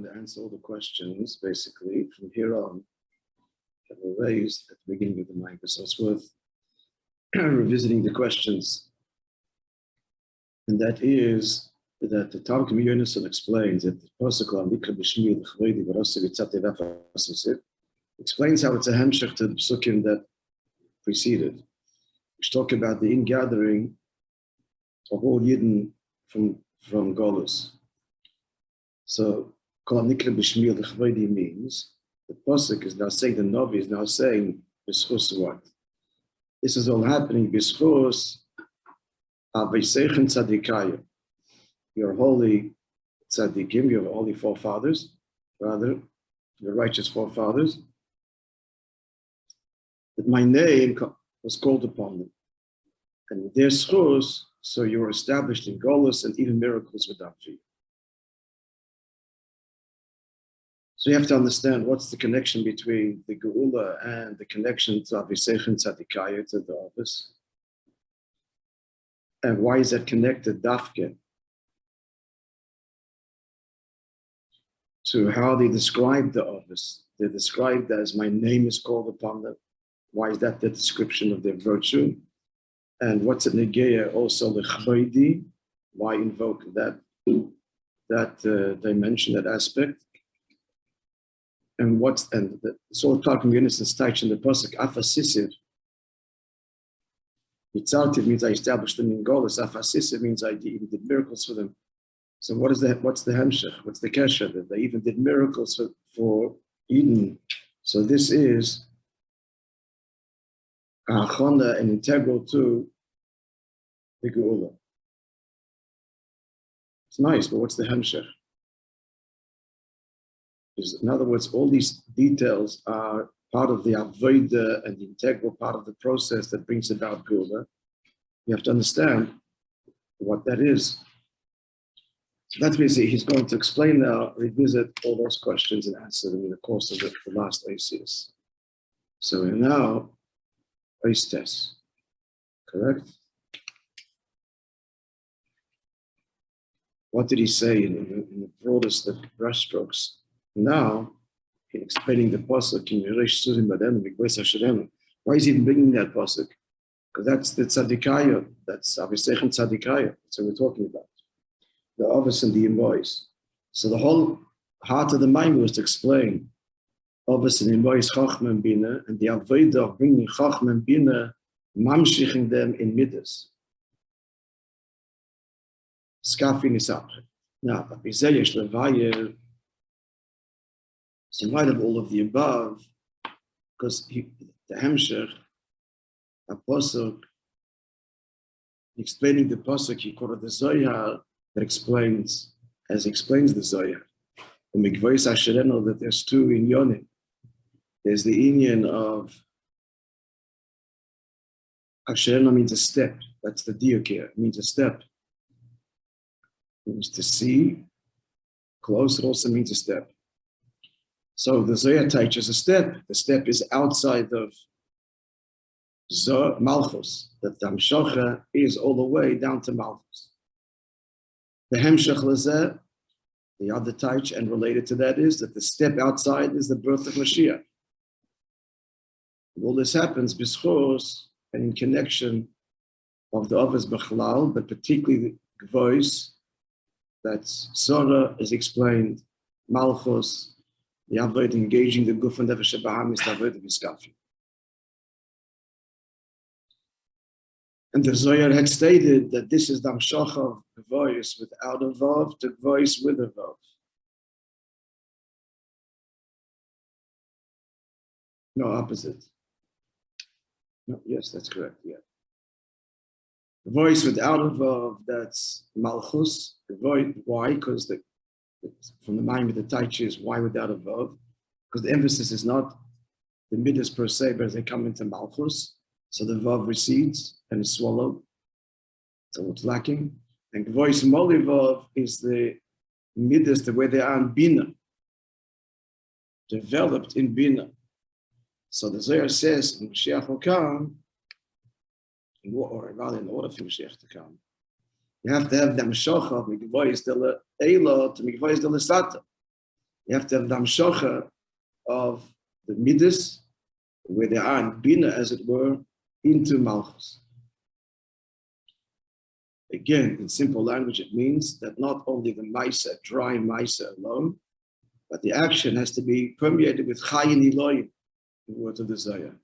going to answer all the questions, basically, from here on, that were raised at the beginning of the Maamar. So it's worth revisiting the questions. And that is that the Talmud Yonason explains that the Pasuk Hanikra B'shmi explains how it's a h'tshek to the psukim that preceded, which talk about the ingathering of all Yidden from Golus. So Kol Hanikra B'shmi L'chvodi means the Pasuk is now saying, the Navi is now saying B'schus what? This is all happening B'schus Aveiseichem Tzadikayim, your holy tzaddikim, your holy forefathers, rather, your righteous forefathers, that my name was called upon them. And with their schus, so you were established in Golus, and even miracles were done for you. So you have to understand what's the connection between the Geula and the connection to Aveiseichem Tzadikayim, to the office. And why is that connected, Dafke, to how they describe the office? They're described as my name is called upon them. Why is that the description of their virtue? And what's it negeya also the chvodi? Why invoke that dimension, that aspect? And the sort of talking Unison's touch in the pasuk afasisiv. Yitzartiv means I established them in Golus. Afasisiv means I even did miracles for them. So what's the h'tshek? What's the kesher? That they even did miracles for Eden. So this is achana and integral to the Geula. It's nice, but what's the h'tshek? In other words, all these details are part of the avodah and the integral part of the process that brings about Geula. You have to understand what that is. So that's basically, he's going to explain now, revisit all those questions and answer them in the course of the last ACS. So we're now ACS, correct? What did he say in the broadest of brushstrokes? Now, explaining the pasuk in Yeresh Suzim Badenu, Mikvos Hashem. Why is he even bringing that pasuk? Because that's the tzadikaya, that's Aveiseichem tzadikaya. That's what we're talking about. The office and the invoice. So the whole heart of the Maamar was to explain office and invoice Chachma and Bina, and the avodah of bringing Chachma and Bina, mamshiching them in midas. Skafi nisach. Now, Abizeyesh Levayer. So in light of all of the above, because the h'tshek, a pasuk, explaining the pasuk, he called it the Zohar, that explains the Zohar. The Mikvos Hashem, that there's two inyonim. There's the inyan of Hashem means a step. That's the diuk here. It means a step. It means to see. Close, it also means a step. So the Zohar teaches a step. The step is outside of Malchus. That the Hamshacha is all the way down to Malchus. The h'tshek lezeh, the other teach, and related to that is that the step outside is the birth of Mashiach. And all this happens b'schus and in connection of the Avos Bechlal, but particularly the voice that Sora is explained, Malchus, the avodah engaging the guf and nefesh b'hamis, the avodah b'skafi. And the Zohar had stated that this is the hamshach of the voice without a vav to voice with a vav. No, opposite. No, yes, that's correct, yeah. The voice without a vav, that's malchus. The voice, why? Because from the mind of the Taichi is why without a vav? Because the emphasis is not the midas per se, but as they come into malchus, so the vav recedes and is swallowed. So what's lacking? And voice moli vav is the midas, the way they are in bina, developed in bina. So the Zohar says in Mashiach will come, or rather in order for Mashiach to come, you have to have the Mashiach of Mikvos de Eila to Mikvos de Sata. You have to have the hamshacha of the midas, where they are in bina, as it were, into malchus. Again, in simple language, it means that not only the maisa, dry maisa alone, but the action has to be permeated with chayin iloyim, the word of the Zohar.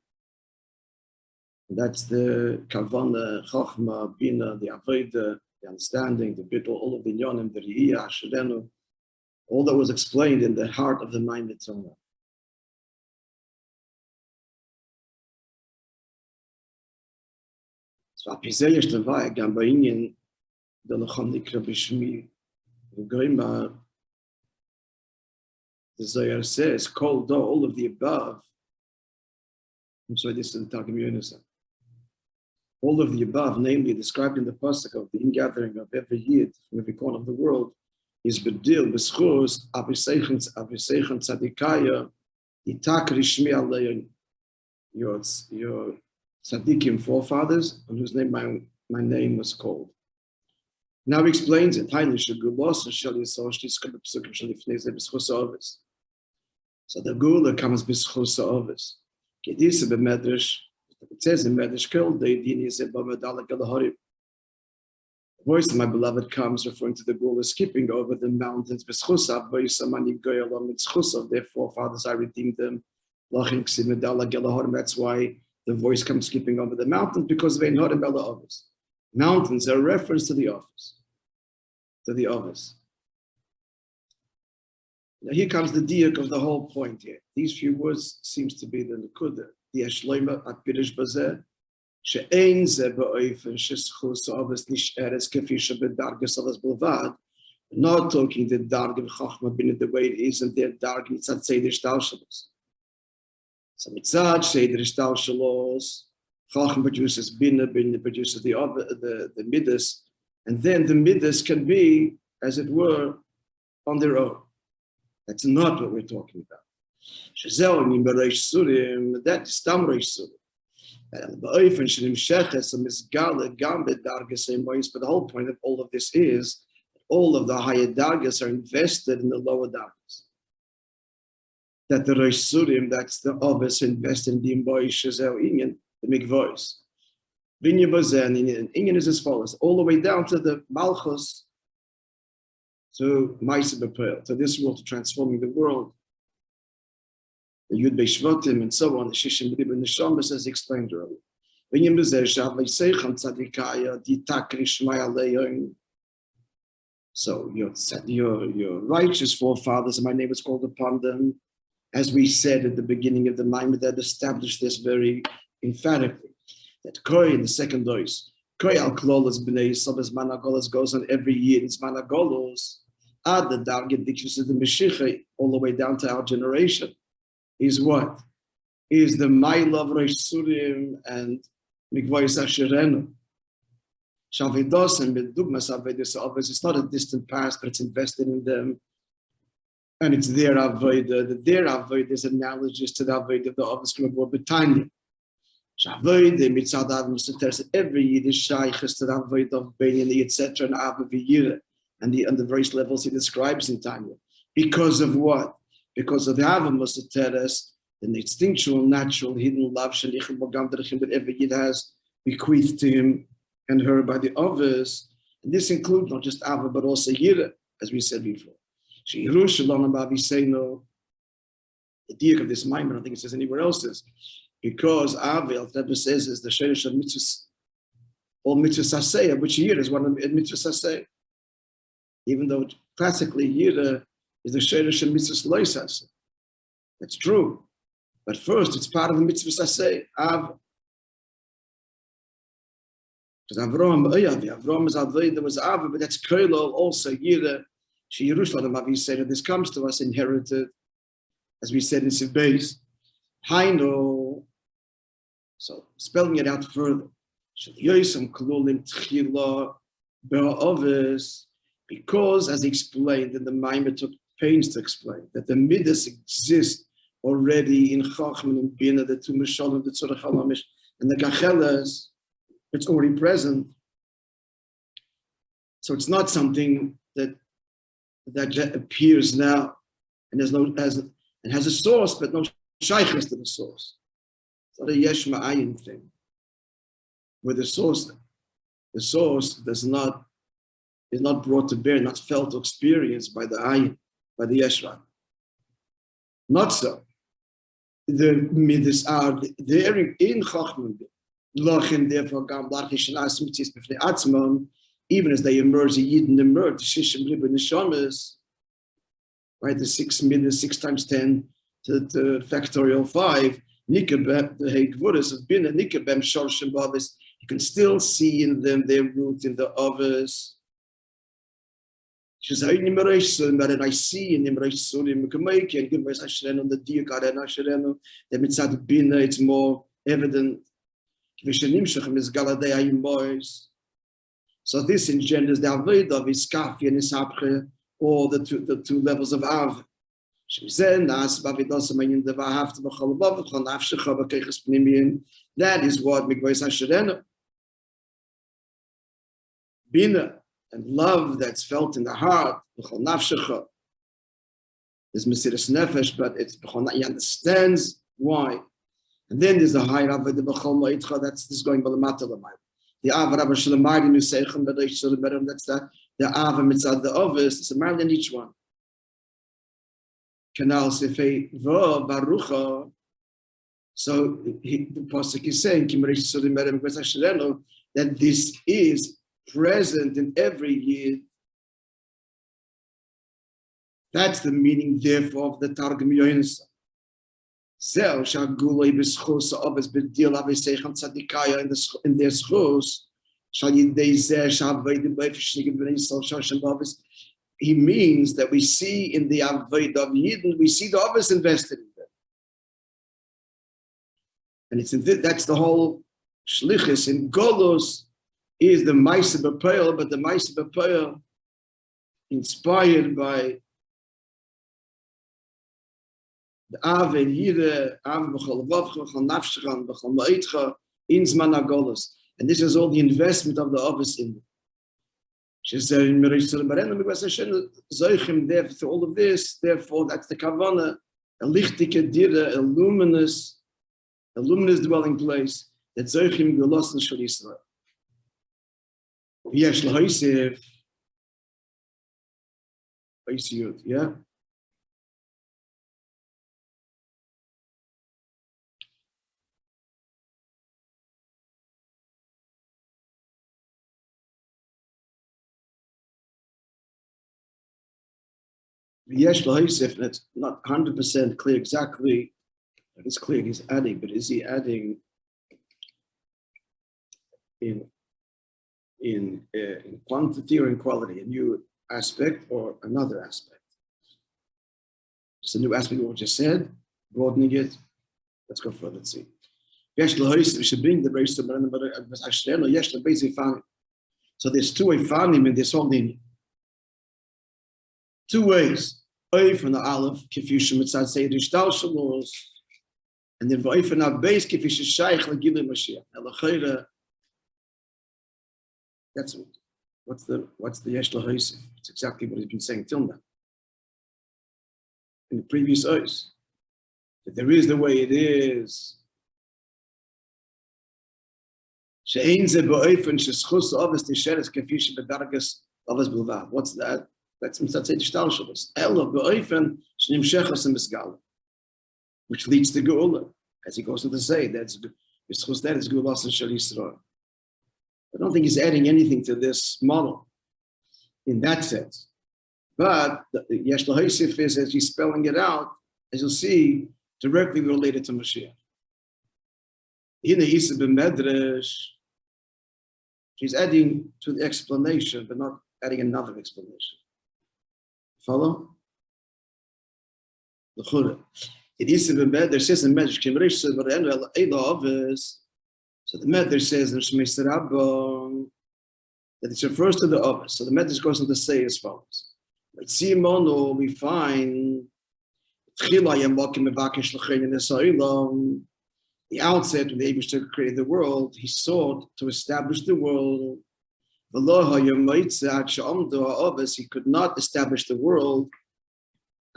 That's the kavana, chochma, bina, the avodah, the understanding, the bittul, all of the yonim, the riyah, ashurenu, all that was explained in the heart of the mind itself. So, apizeh yesh levai, gam ba'inyan, the Hanikra בשמי, the Zohar says, called all of the above. I'm sorry, this is the Targum Yonasan. All of the above, namely described in the pasuk of the ingathering of every yid from every corner of the world, is bedil b'schus aviseichen tzadikaya h't'shk rishmi alein, your tzadikim forefathers, on whose name my name was called. Now he explains it. So the gula comes b'schus ha'ovis. Kedisa b'medrash. It says in Medrash, the voice of my beloved comes, referring to the gula skipping over the mountains. Their forefathers, I redeemed them. That's why the voice comes skipping over the mountains, because of mountains are a reference to the office. Now here comes the diak of the whole point here. These few words seems to be the nekuda. The Ashloima at Pirish Bazeh, she'ein ze ba'ofen sheschus avos nisheres kefi shebedargas avos bilvad. Not talking the darg of chachma bin the way it is, and their darg mitzad seder shtalshalos. So mitzad seder shtalshalos, chachma produces bin produces the midas, and then the midas can be, as it were, on their own. That's not what we're talking about. That is tam reish surim. But the whole point of all of this is all of the higher dargas are invested in the lower dargas. That the reish surim, that's the others invested in the imboish inyan, the mikvois. Vinyan bazen inyan is as follows, all the way down to the malchus, to Moishe b'peil, to this world, to transforming the world. The Yud Beishvatim and so on, the Shishim B'dib and the Neshamas, as explained earlier. So your righteous forefathers, and my name is called upon them, as we said at the beginning of the Maimon, that established this very emphatically. That Koi in the second dose, Koi al Klolos B'nei Yisrael, as Managolos goes on every year, it's Managolos, Ad the Dargin Dikshus of the Meshicha, all the way down to our generation. Is what? Is the Ma'ilov Reish Surim and Mikvois Asherenu. Shavidos and Bedugmas Avedis Avos, it's not a distant past, but it's invested in them. And it's their Avodah. Their Avodah is analogous to the Avodah of the Avos K'mabor B'Tanya. Shavodah, Mitzad Avos, every Yiddish Shaykhis to the Avodah of Benyani, etc., and Abba V'Yireh, and the various levels he describes in Tanya. Because of what? Because of the Avamos Teres, the instinctual, natural, hidden love that every Yid has bequeathed to him and her by the others. And this includes not just Ava, but also Yireh, as we said before. The diak of this Maimon, I don't think it says anywhere else, is because Ava, that says, is the Sheresh of Mitzvahs, or Mitzvah Saseh, which Yireh is one of Mitzvah Saseh. Even though classically Yireh is the Sheresh of Mitzvah Loisas. That's true. But first, it's part of the Mitzvah Saseh, Av. Because Avram is Avay, there was Av, but that's Koilo, also Yireh. She Yerushalayim, Avi said, this comes to us inherited, as we said in Sivbeis. Haino. So, spelling it out further. Because, as he explained, and the Maimon took pains to explain, that the Midas exist already in Chachman and Bina, the two Mishalim, the Tzorach HaLamish, and the Gachelas, it's already present. So it's not something that appears now. and has a source, but no shaykhs to the source. It's not a yesh ma'ayin thing, where the source is not brought to bear, not felt or experienced by the ayin, by the yeshra. Not so. The midas are there in chachman. Lachin therefore gam lachish and asmitis b'fnei atzmam, even as they emerge, the yidden emerge, the shishim riba neshamas, right? The 6 times 10 to factorial 5. Nikabem the hegvudas of bin and nikabem shorshim bavis. You can still see in them their root in the others. She says, I see in Nimresh Sulim Kamaki and give us Ashren on the Diakar and Ashereno, the Mitzad Bina, it's more evident. So this engenders the Avoid of Iskafi and Isapre, or the two levels of Av. That is what Mikvais Ashereno. Bina and love that's felt in the heart, is Mesiras Nefesh, but it's he understands why. And then there's the higher Ava, the B'chol Ma'itcha, that's this going by the Matalamayim. The Ava Rabbi Shalamayim, Nusaychim, B'deish Shalamayim, that's the Ava Mitzad the Ovis, it's a man in each one. Kanal Sefei Vo Barucha. So the Pasuk is saying, that this is present in every year. That's the meaning, therefore, of the Targum Yoinsa. Zel shaguloi b'schus ha'oves b'dil avesechem tzadikaya in their schus shal yidei zeh sha'avaydim b'efeshnikim b'nei Yisrael shashem b'oves. He means that we see in the avoid of Yidden, we see the oves invested in them, and it's that's the whole shlichus in Golos. Is the Maaseh B'Peil, but the Maaseh B'Peil inspired by the Av and Yire, Av B'chol Vavcha, B'chol Nafshcha, B'chol Ma'itcha, in Zman HaGolos. And this is all the investment of the office in them. She said, in through all of this, therefore, that's the Kavanah, a lichtike dire, a luminous dwelling place, that Zoichim Gelossen Shal Yisrael. Yesh l'hoisef, yeah. Yesh l'hoisef, and it's not 100% clear exactly. It's clear he's adding, but is he adding in quantity or in quality, a new aspect or another aspect? Just a new aspect of what you just said, broadening it. Let's go further and see. We should bring the base to so there's two Ifanim in this whole lineage. Two ways. From the Aleph, Kifusha Mitzad Seidu Shtal Shalos, and then from the base, Kifusha Shaykh Lagilu Mashiach. That's what's the Yesh L'Hoisef. It's exactly what he's been saying till now. In the previous oaths, that there is the way it is. What's that? That's which leads to Geula, as he goes on to say. That is Geulas and Shal Yisrael. I don't think he's adding anything to this model in that sense. But the Yesh L'Hoisef is, as he's spelling it out, as you'll see, directly related to Mashiach. In the Isa b'Medrash, he's adding to the explanation, but not adding another explanation. Follow? The Chura. It is in Medrash says in Medrash, so the Medrash says in Shmei Rabbi that it refers to the Ovis. So the Medrash goes on to say as follows. Like Simono, we find the outset when the Eibishter created the world, he sought to establish the world. He could not establish the world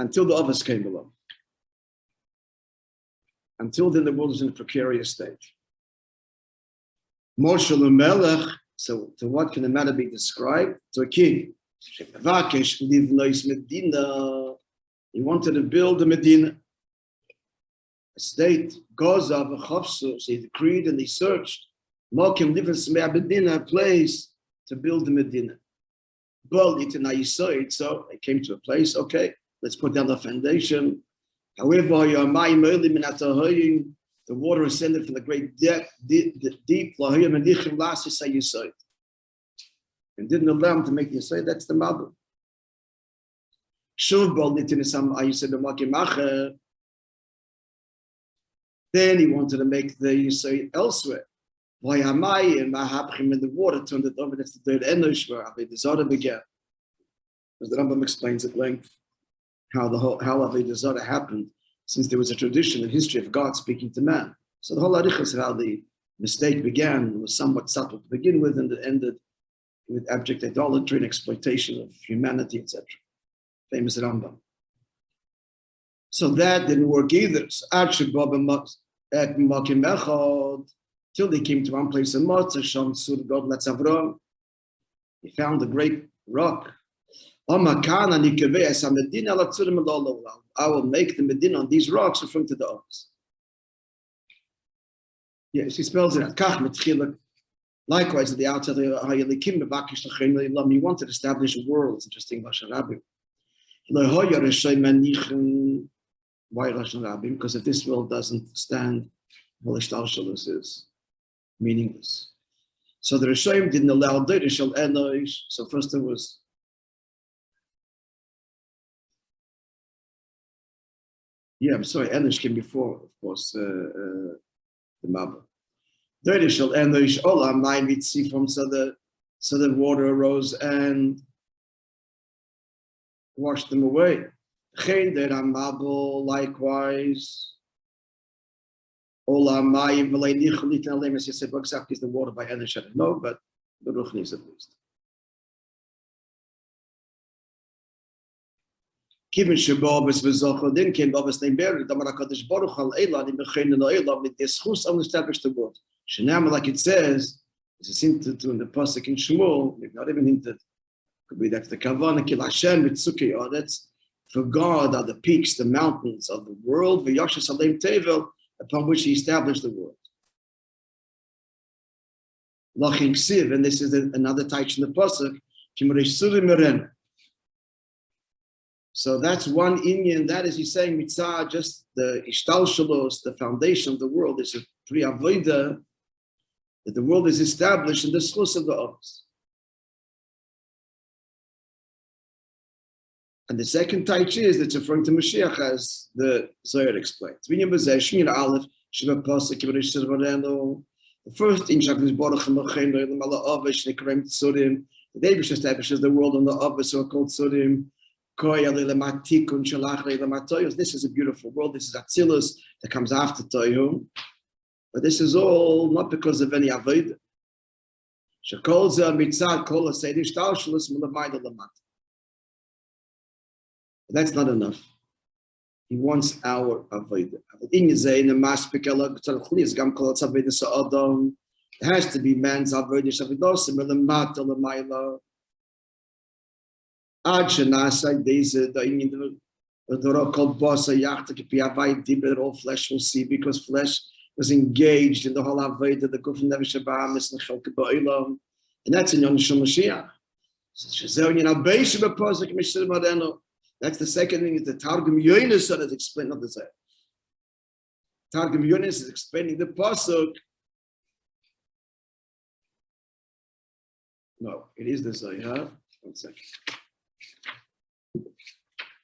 until the others came along. Until then, the world was in a precarious state. Moishe Melech, so to what can the matter be described? To a king. He wanted to build a Medina, a state. Gaza, so he decreed and he searched. A place to build the Medina. So they came to a place, okay, let's put down the foundation. However, the water ascended from the great depth, deep, and didn't allow them to make the Yisayid. That's the Mabul. Then he wanted to make the Yisayid elsewhere. And the water turned it over. That's the third Enosh where Avodah Zarah began. As the Rambam explains at length how Avodah Zarah happened, since there was a tradition and history of God speaking to man. So the whole arichas of how the mistake began was somewhat subtle to begin with, and it ended with abject idolatry and exploitation of humanity, etc. Famous Rambam. So that didn't work either. So till they came to one place in Motzah, he found a great rock. I will make the Medina on these rocks referring to the others. Yes, he spells it out. Likewise, at the outset, he wanted to establish a world. It's interesting, Rabbi. Why Rabbi? Because if this world doesn't stand, Hishtalshalus is meaningless. So the Rishonim didn't allow Deirishal Enosh. So first there was Enosh came before, of course, the Mabul. Deirishal Enosh, Ola Mai Mitzifam, so the water arose and washed them away. Chen der Mabul, likewise. Ola Mai V'lei Nichlit and Alemus. He said, what exactly is the water by Enosh? I don't know, but the Ruchnis at least. Even Shabbat v'zochel, then came Babas named Beri. Damar HaKadosh Baruch Al Eilah and Mechein Lo Eilah with the schus of established the world. Shenam, like it says, it's hinted to in the pasuk in Shmuel. Maybe not even hinted. Could be that's the Kavanah Kil Hashem B'tzukei Aretz. For God are the peaks, the mountains of the world. V'yashas Aleim Tevel, upon which He established the world. Lachin Ksiv, and this is another taich in the pasuk. Kimreish Surim Meren. So that's one inyan. That is, he's saying mitzvah, just the ishtalshalos, the foundation of the world. Is a pri avoda that the world is established in the schus of the others. And the second taich is that's referring to Mashiach, as the Zohar explains. The first in Shaklis Baruch Hamochein Le'Lam Avish Nekrem Tzurim. The Davish establishes the world on the Avish, so called Tzurim. This is a beautiful world. This is Atzilus that comes after Toyum. But this is all not because of any Avodah. That's not enough. He wants our Avodah. It has to be man's Avodah. All flesh will see, because flesh was engaged in the whole Avodah, the Guf Nevish Abamis and Chelke Ba'olam, and that's in Yom Mashiach. That's the second thing. Is the Targum Yonis that is explaining, not the Zohar. Targum Yonis is explaining the pasuk. No, it is the Zohar. 1 second.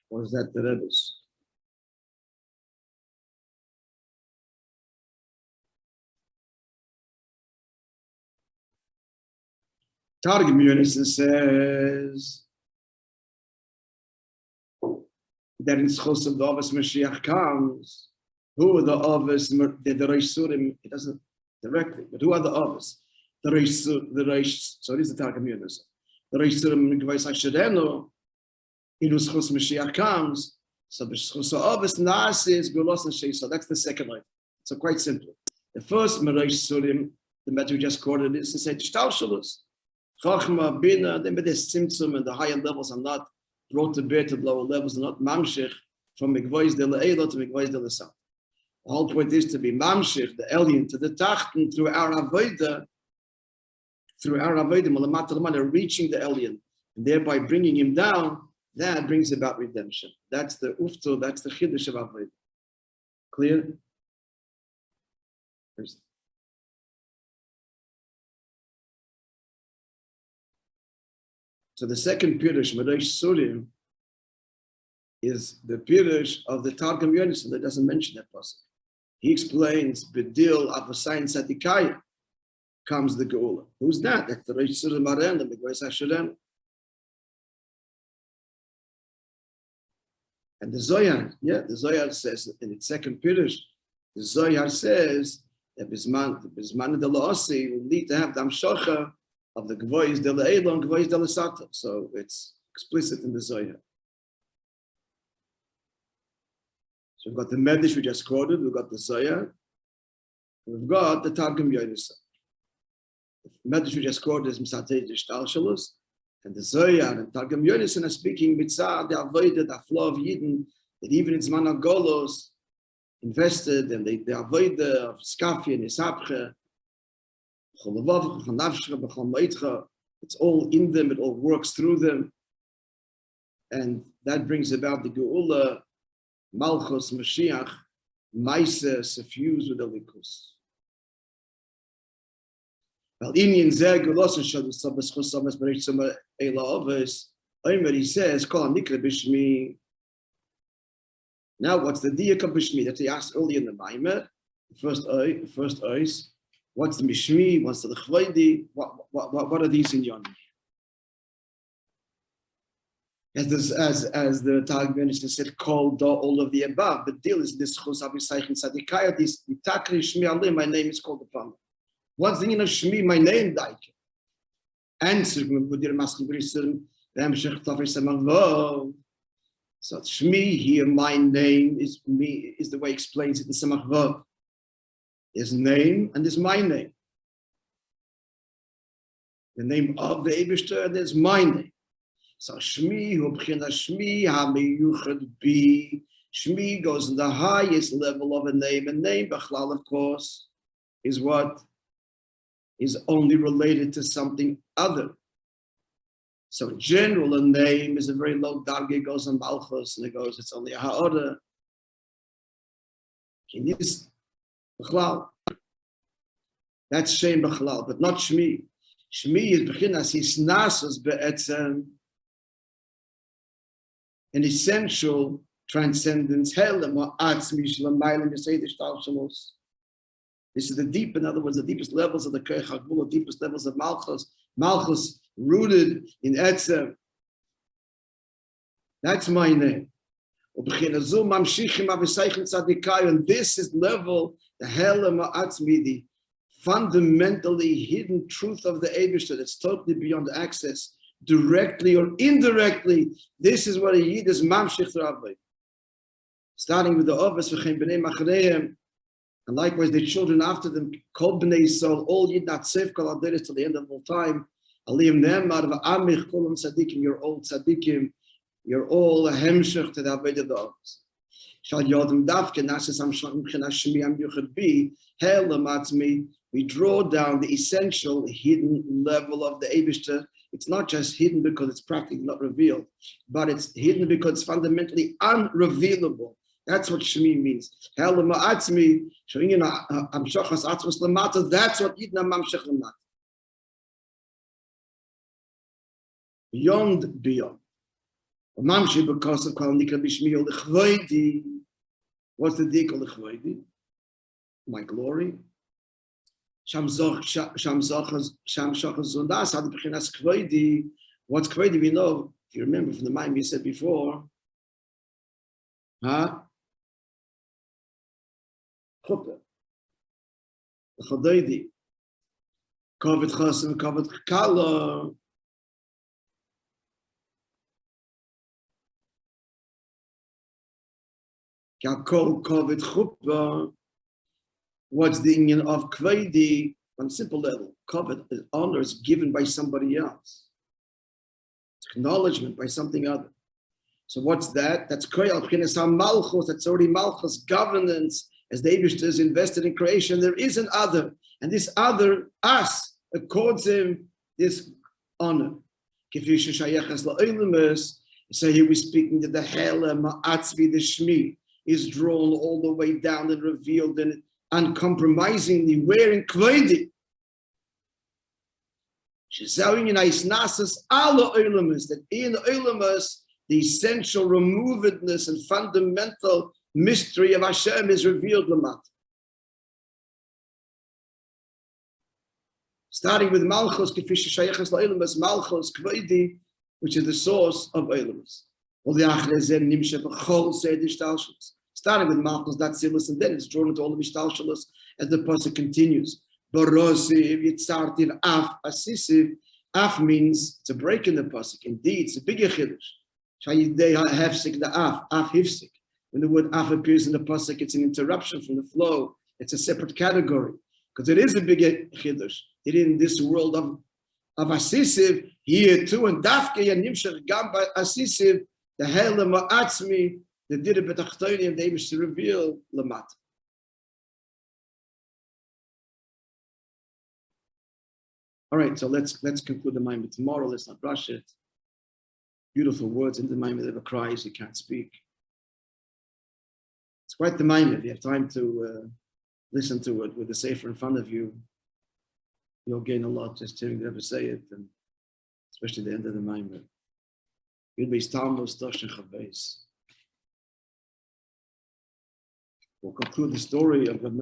Or is that the Rebbe's? Targum Yonis says that in schos of the Avos Mashiach comes, who are the Avos, the Reish Surim? It doesn't directly, but who are the Avos? The Reish, so it is the Targum Yonis. The Reish Surim Gvais HaSherenu, in schos Mashiach comes, So that's the second life. So quite simple. The first Mereish Surim, the matter we just quoted, is to say Shtalshalus. Chachma, Bina, then the Simtsum and the higher levels are not brought to bear to the lower levels, are not mamshich from Mikvois de Le'ela to Mikvois de Le'sam. The whole point is to be mamshich, the alien, to the Tachten through our Avodah, reaching the alien, and thereby bringing him down. That brings about redemption. That's the ufto, that's the chiddush of Avodah. Clear? So the second pirush, Mereish Surim, is the pirush of the Targum Yonason that doesn't mention that pasuk. He explains, Bedil Avasayin Sadikaya comes the Geula. Who's that? That's the Reish Surim Maren, the Mikvois HaShalem. And the Zohar says in its second pirush, the Zohar says that Bisman de La'asi will need to have the Amshocha of the Gvois de Le'ela and Gvois de Le'sata. So it's explicit in the Zohar. So we've got the Medish we just quoted, we've got the Zohar, we've got the Targum Yonason. The Medish we just quoted is Misatei Shtalshalus, and the Zohar and Targum Yonason are speaking mitzah, the avoided, the flow of Yidden, that even in Zman HaGolos invested, and they avoid of Skafi and Yisapche, it's all in them, it all works through them, and that brings about the Geula, Malchus, Mashiach, Maisa, suffused with the Likus. He says, call Hanikra Bishmi. Now, what's the diak of Bishmi that he asked earlier in the Maimer? The first eyes. What's the Bishmi? What's the Chvaydi? What are these in Yonah? As the Targum said, called all of the above. The deal is this Chosabisayich and Sadikaya, this Takri Shmi Alim, my name is called upon. What's the meaning of Shmi, my name, Daike? Answer, so Shmi here, my name is me, is the way he explains it in Samach Vav. His name and is my name. The name of the Eibishter and is my name. So Shmi, who b'china Shmi, ha-meyuchad bi. Shmi goes in the highest level of a name. And name, B'chlal, of course, is what is only related to something other. So in general, a name is a very low darge, it goes on Malchus, and it goes, it's only a ha'orah. That's Shem B'chlal, but not Shmi. Shmi is b'chinas hisnasus be'etzem, an essential transcendence. This is the deep, in other words, the deepest levels of the Koach HaGvul, the deepest levels of Malchus. Malchus rooted in Etzem. That's my name. And this is level, the Helem Ha'atzmi, the fundamentally hidden truth of the Eibishter that's totally beyond access, directly or indirectly. This is what a Yid is mamshich Rabbi. Starting with the Ovos v'chein b'nei machareim, and likewise the children after them, kol b'nei Yisrael, all Yid not safe kol aderes till the end of all time. Aliyim ne'emar v'amich kolam tzadikim, you're all tzadikim, you're all a hemshech to the Avodah of the Ovos. Shal yodem davke nases am shmi am yuchad bi helem atzmi. We draw down the essential hidden level of the Eibishter. It's not just hidden because it's practically not revealed, but it's hidden because it's fundamentally unrevealable. That's what Shmi means. That's what Yidna Mamshech Lamata. Beyond. Mamshech because of Kol Nikra Bishmi or L'chvoidi. What's the dik of L'chvoidi? My glory. What's Kvoidi? We know, if you remember from the mind we said before, Chuppah, the Chodoidi, Kovet Chosem, Kovet Kala. What's the union of kvedi? On a simple level, kavod is honor is given by somebody else. It's acknowledgement by something other. So what's that? That's koyal p'chinas malchus. That's already malchus governance. As the Eibishter is invested in creation, there is an other, and this other, us, accords him this honor. So here we're speaking that the ha'tshk, the shmi, is drawn all the way down and revealed and uncompromisingly wearing kvedi. That in Olamas, the essential removedness and fundamental mystery of Hashem is revealed lamat. Starting with Malchus, Malchus kvedi, which is the source of Olamas. Starting with Malchus, that's Silus, and then it's drawn into all the Mishtalshalos as the pasuk continues. Barosiv, Yitzartiv, Af, Asisiv. Af means it's a break in the pasuk. Indeed, it's a bigger chiddush. Shayidei hafsik the Af, Af hifsik. When the word Af appears in the pasuk, it's an interruption from the flow. It's a separate category because it is a bigger chiddush. It is in this world of Asisiv here too, and Dafke Yanimshach Gamba Asisiv, the Hela Ma'atzmi. The did it betachtonim, they wish to reveal lamat. All right, so let's conclude the Maimon tomorrow. Let's not rush it. Beautiful words in the Maimon, never cries, you can't speak. It's quite the Maimon. If you have time to listen to it with the sefer in front of you, you'll gain a lot just hearing the Rebbe say it, and especially the end of the Maimon. You'll be Tmuz, Toshen Chavbeis. We'll conclude the story of